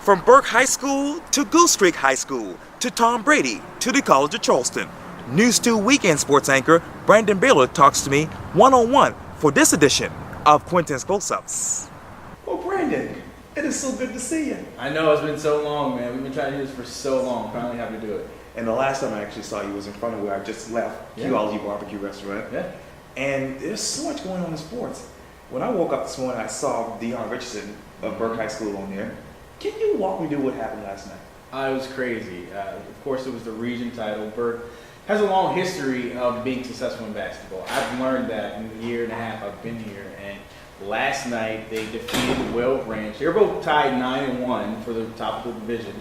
From Burke High School to Goose Creek High School to Tom Brady to the College of Charleston, News 2 weekend sports anchor Brandon Baylor talks to me one-on-one for this edition of Quintin's Close-Ups. Well, Brandon, it is so good to see you. I know, it's been so long, man. We've been trying to do this for so long. Finally have to do it. And the last time I actually saw you was in front of where I just left, Qology Barbecue Restaurant. Yeah. And there's so much going on in sports. When I woke up this morning, I saw Deion Richardson of Burke High School on there. Can you walk me through what happened last night? It was crazy. Of course, it was the region title. Burke has a long history of being successful in basketball. I've learned that in the year and a half I've been here. And last night, they defeated Well Branch. They were both tied 9-1 for the top of the division.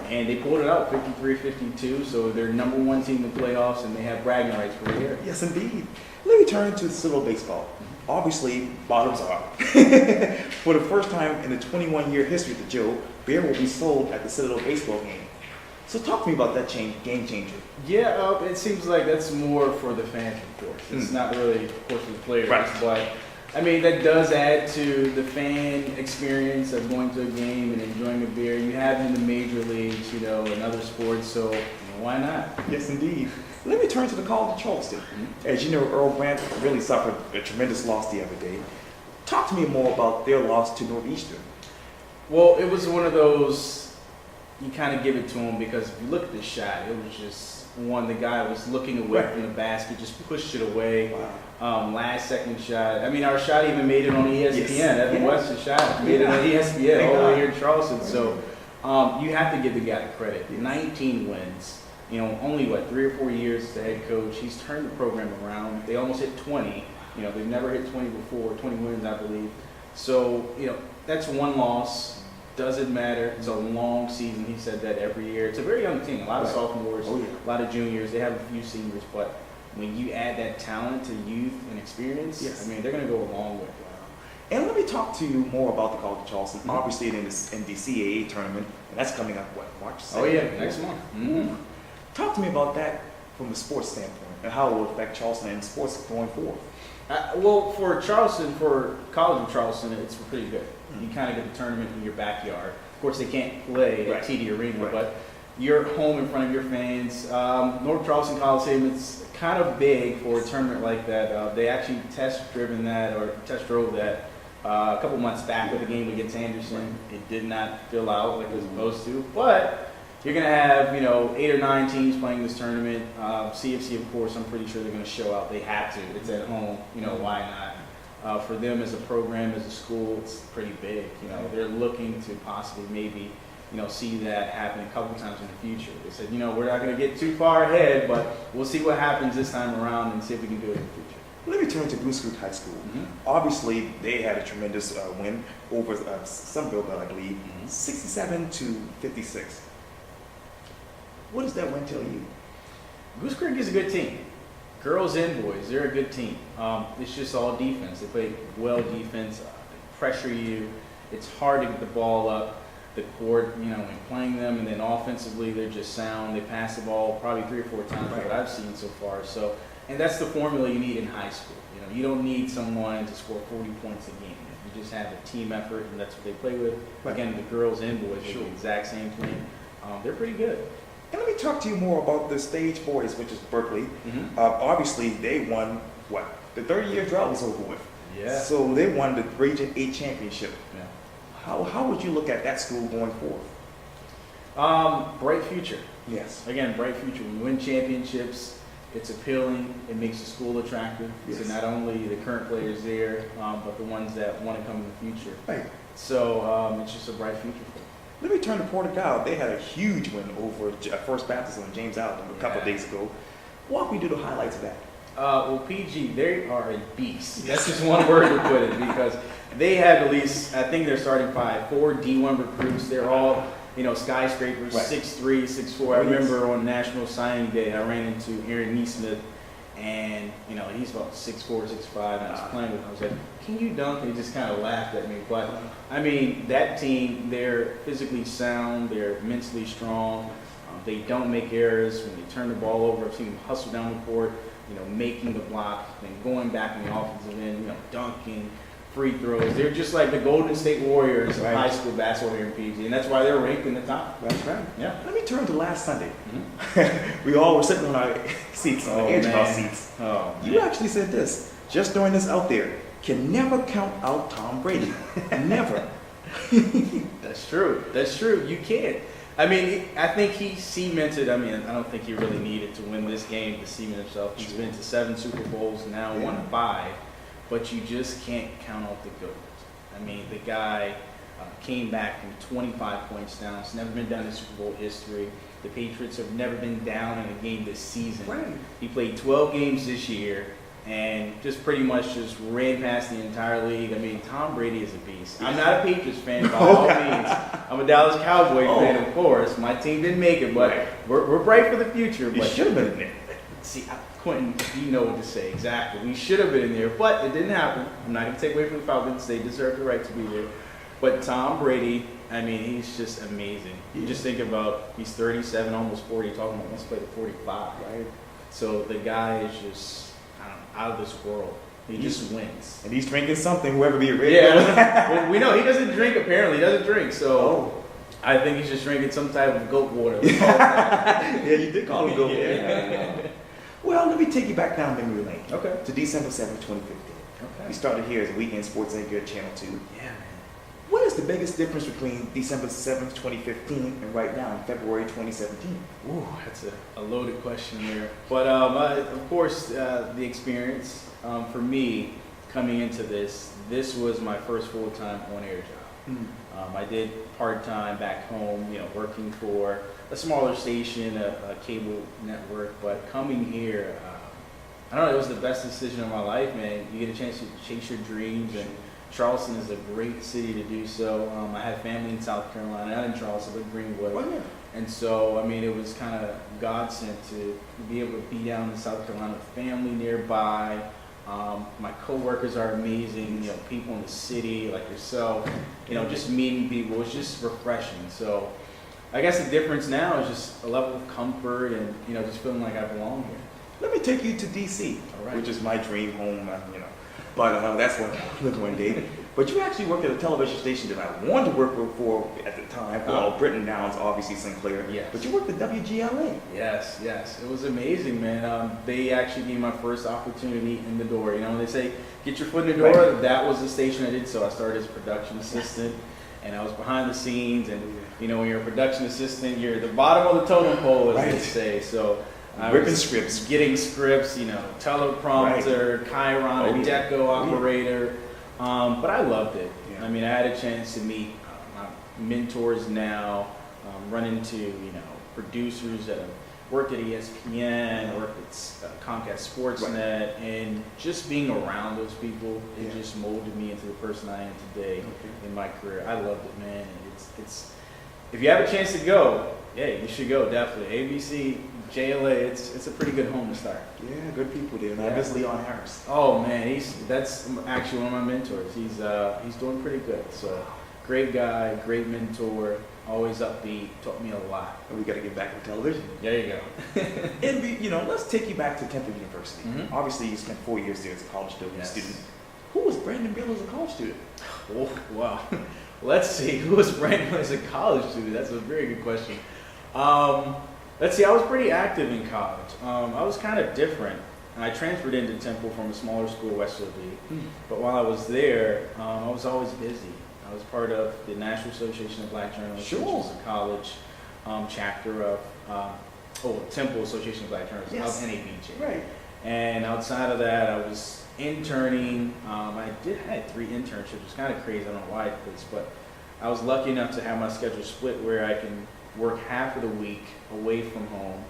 And they pulled it out 53-52, so they're number one team in the playoffs, and they have bragging rights for the year. Yes, indeed. Let me turn to Citadel baseball. Obviously, bottoms up. For the first time in the 21-year history of the Joe, beer will be sold at the Citadel baseball game. So talk to me about that game changer. Yeah, it seems like that's more for the fans, of course. It's not really, of course, for the players. Right. But, I mean, that does add to the fan experience of going to a game and enjoying a beer. You have in the major leagues, and other sports, so why not? Yes, indeed. Let me turn to the College of Charleston. As you know, Earl Grant really suffered a tremendous loss the other day. Talk to me more about their loss to Northeastern. Well, it was one of those, you kind of give it to him because if you look at the shot, it was just one, the guy was looking away from the basket, just pushed it away. Wow. Last second shot. I mean, our shot even made it on ESPN. Yes. Evan West's shot made it on ESPN all the way here in Charleston. So you have to give the guy the credit. 19 wins. Only 3 or 4 years as the head coach. He's turned the program around. They almost hit 20. They've never hit 20 before, 20 wins, I believe. So, that's one loss. Doesn't matter. It's a long season. He said that every year. It's a very young team. A lot of sophomores, a lot of juniors. They have a few seniors. But when you add that talent to youth and experience, I mean, they're going to go a long way. And let me talk to you more about the College of Charleston. Obviously, in the CAA tournament, and that's coming up, March 2nd? Oh, yeah, next month. Talk to me about that from the sports standpoint and how it will affect Charleston and sports going forward. Well, for Charleston, for College of Charleston, it's pretty good. You kind of get the tournament in your backyard. Of course, they can't play at TD Arena, but you're home in front of your fans. North Charleston Coliseum, it's kind of big for a tournament like that. They actually test drove that a couple months back with a game against Anderson. It did not fill out like it was supposed to, but you're going to have, 8 or 9 teams playing this tournament. CFC, of course, I'm pretty sure they're going to show out. They have to. It's at home. Why not? For them as a program, as a school, it's pretty big. They're looking to possibly maybe, see that happen a couple times in the future. They said, we're not going to get too far ahead, but we'll see what happens this time around and see if we can do it in the future. Let me turn to Goose Creek High School. Obviously, they had a tremendous win over Somerville, I believe, 67-56. What does that win tell you? Goose Creek is a good team. Girls and boys, they're a good team. It's just all defense. They play well defense, they pressure you. It's hard to get the ball up the court, when playing them. And then offensively, they're just sound. They pass the ball probably 3 or 4 times, what I've seen so far. So, and that's the formula you need in high school. You don't need someone to score 40 points a game. You just have a team effort, and that's what they play with. Again, the girls and boys are the exact same thing. They're pretty good. And let me talk to you more about the Stage Boys, which is Berkeley. Obviously, they won, the 30-year drought was over with. Yeah. So they won the Region 8 championship. Yeah. How would you look at that school going forward? Bright future. Yes. Again, bright future. When you win championships, it's appealing. It makes the school attractive. Yes. So not only the current players there, but the ones that want to come in the future. Right. So it's just a bright future for them. Let me turn to Portugal. They had a huge win over First Baptist on James Allen a couple of days ago. Walk me through the highlights of that. Well, PG, they are a beast. That's just one word to put it, because they have at least, I think they're starting 4 D1 recruits. They're all, skyscrapers, 6'3", 6'4". I remember on National Signing Day, I ran into Aaron Neesmith, and, he's about 6'4", 6'5", and I was playing with him. I was like, can you dunk? And he just kind of laughed at me. But, I mean, that team, they're physically sound, they're mentally strong, they don't make errors. When they turn the ball over, I've seen them hustle down the court, making the block, then going back in the offensive end, dunking. free throws. They're just like the Golden State Warriors of high school basketball here in PG, and that's why they're ranked in the top. That's right. Yeah. Let me turn to last Sunday. We all were sitting on our seats, on the edge of our seats. Oh, you actually said this, just throwing this out there, can never count out Tom Brady. Never. That's true. That's true. You can't. I mean, I think he cemented. I mean, I don't think he really needed to win this game to cement himself. He's been to 7 Super Bowls now, won 5, but you just can't count out the GOAT. I mean, the guy came back from 25 points down. It's never been done in Super Bowl history. The Patriots have never been down in a game this season. Right. He played 12 games this year and just pretty much just ran past the entire league. I mean, Tom Brady is a beast. I'm not a Patriots fan by all means. I'm a Dallas Cowboy fan, of course. My team didn't make it, but we're bright for the future. You should have been in there. See, Quintin, you know what to say. Exactly. We should have been in there, but it didn't happen. I'm not going to take away from the Falcons. They deserve the right to be there. But Tom Brady, I mean, he's just amazing. You just think about, he's 37, almost 40, talking about once played at 45, right? So the guy is just, I don't know, out of this world. He just wins. And he's drinking something, whoever be ready. Yeah. Well, we know he doesn't drink, apparently. He doesn't drink, so I think he's just drinking some type of goat water. Yeah, you did call him goat water. Yeah. Well, let me take you back down memory lane. Okay. To December 7th, 2015. Okay. We started here as a weekend sports anchor at Channel 2. Yeah, man. What is the biggest difference between December 7th, 2015 and right now in February 2017? Ooh, that's a loaded question there. But of course, the experience for me coming into this was my first full-time on-air job. I did part-time back home, working for a smaller station, a cable network. But coming here, I don't know, it was the best decision of my life, man. You get a chance to chase your dreams, and Charleston is a great city to do so. I had family in South Carolina, not in Charleston, but Greenwood. Oh, yeah. And so, I mean, it was kind of godsend to be able to be down in South Carolina with family nearby. My coworkers are amazing, people in the city like yourself, just meeting people. It's just refreshing. So I guess the difference now is just a level of comfort and, just feeling like I belong here. Let me take you to D.C., which is my dream home, But that's what I live one day. But you actually worked at a television station that I wanted to work for at the time. Well, Britain now is obviously Sinclair. Yes. But you worked at WGLA. Yes. It was amazing, man. They actually gave me my first opportunity in the door. They say, get your foot in the door. Right. That was the station I did. So I started as a production assistant, and I was behind the scenes. And, when you're a production assistant, you're at the bottom of the totem pole, as they say. So I ripping was scripts. Getting scripts, teleprompter, Chiron, a deco operator. But I loved it. Yeah. I mean, I had a chance to meet my mentors now, run into, producers that have worked at ESPN, worked at Comcast Sportsnet, and just being around those people, it just molded me into the person I am today in my career. I loved it, man. It's if you have a chance to go, you should go, definitely. ABC, JLA, it's a pretty good home to start. Yeah, good people there. And I miss Leon Harris. Oh man, that's actually one of my mentors. He's doing pretty good. So great guy, great mentor, always upbeat, taught me a lot. And we got to get back to television. There you go. And let's take you back to Temple University. Mm-hmm. Obviously, you spent 4 years there as a college student. Who was Brandon Baylor as a college student? Oh, wow. Let's see. Who was Brandon as a college student? That's a very good question. Let's see, I was pretty active in college. I was kind of different. I transferred into Temple from a smaller school, Westwood. But while I was there, I was always busy. I was part of the National Association of Black Journalists, which is a college chapter of Temple Association of Black Journalists, of NABJ. Right. And outside of that, I was interning. I had 3 internships. It was kind of crazy. I don't know why I did this, but I was lucky enough to have my schedule split where I can work half of the week away from home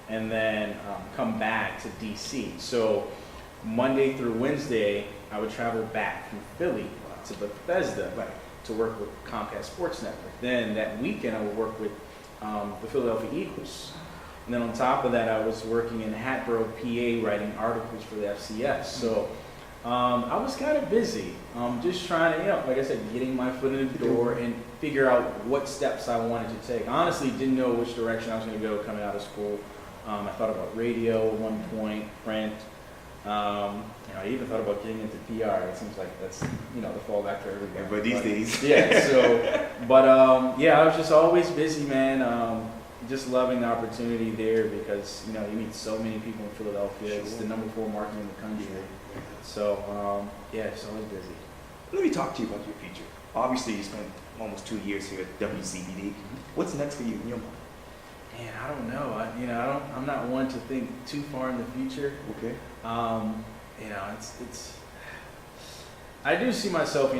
and then come back to DC. So Monday through Wednesday, I would travel back from Philly to Bethesda to work with Comcast Sports Network. Then that weekend, I would work with the Philadelphia Eagles. And then on top of that, I was working in Hatboro, PA, writing articles for the FCS. So I was kind of busy, just trying to, like I said, getting my foot in the door and figure out what steps I wanted to take. Honestly, didn't know which direction I was going to go coming out of school. I thought about radio at one point, print. I even thought about getting into PR. It seems like that's the fallback for everybody. But these days. Yeah. So, but I was just always busy, man. Just loving the opportunity there because you meet so many people in Philadelphia. Sure. It's the number 4 market in the country. Yeah. So it's always busy. Let me talk to you about your future. Obviously, you spent almost 2 years here at WCBD. What's next for you in your mind? Man, I don't know. I'm not one to think too far in the future. Okay. It's. I do see myself,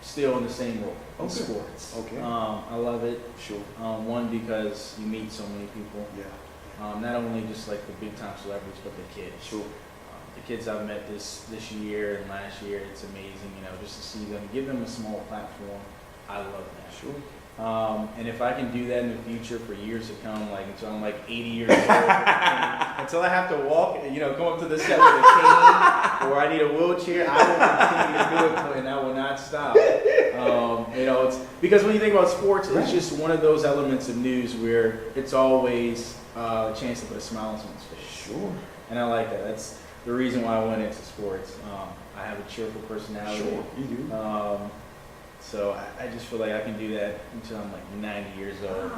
still in the same role in sports. Okay. I love it. Sure. One, because you meet so many people. Yeah. Not only just like the big time celebrities, but the kids. Sure. The kids I've met this year and last year, it's amazing. Just to see them, give them a small platform. I love that. Sure. And if I can do that in the future for years to come, like until I'm like 80 years old, until I have to walk, go up to the set with a cane, or I need a wheelchair, I will continue to do it, Quintin. I will not stop. It's because when you think about sports, it's just one of those elements of news where it's always a chance to put a smile on someone's face. Sure. And I like that. That's the reason why I went into sports. I have a cheerful personality. Sure, you do. So I just feel like I can do that until I'm like 90 years old.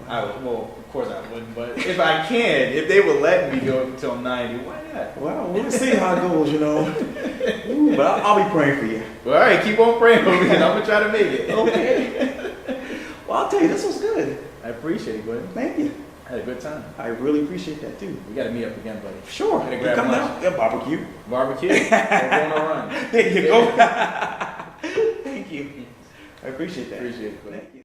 Yeah. Of course I wouldn't, but if I can, if they would let me go until I'm 90, why not? Well, we'll see how it goes, Ooh, but I'll be praying for you. Well, all right, keep on praying for me, and I'm going to try to make it. Okay. Well, I'll tell you, this was good. I appreciate it, Quintin. Thank you. I had a good time. I really appreciate that, too. We got to meet up again, buddy. Sure. Gotta grab Come lunch. down. Yeah, barbecue. Barbecue? We're going on a run. There you go. Thank you. I appreciate that. Appreciate it, Quintin. Thank you.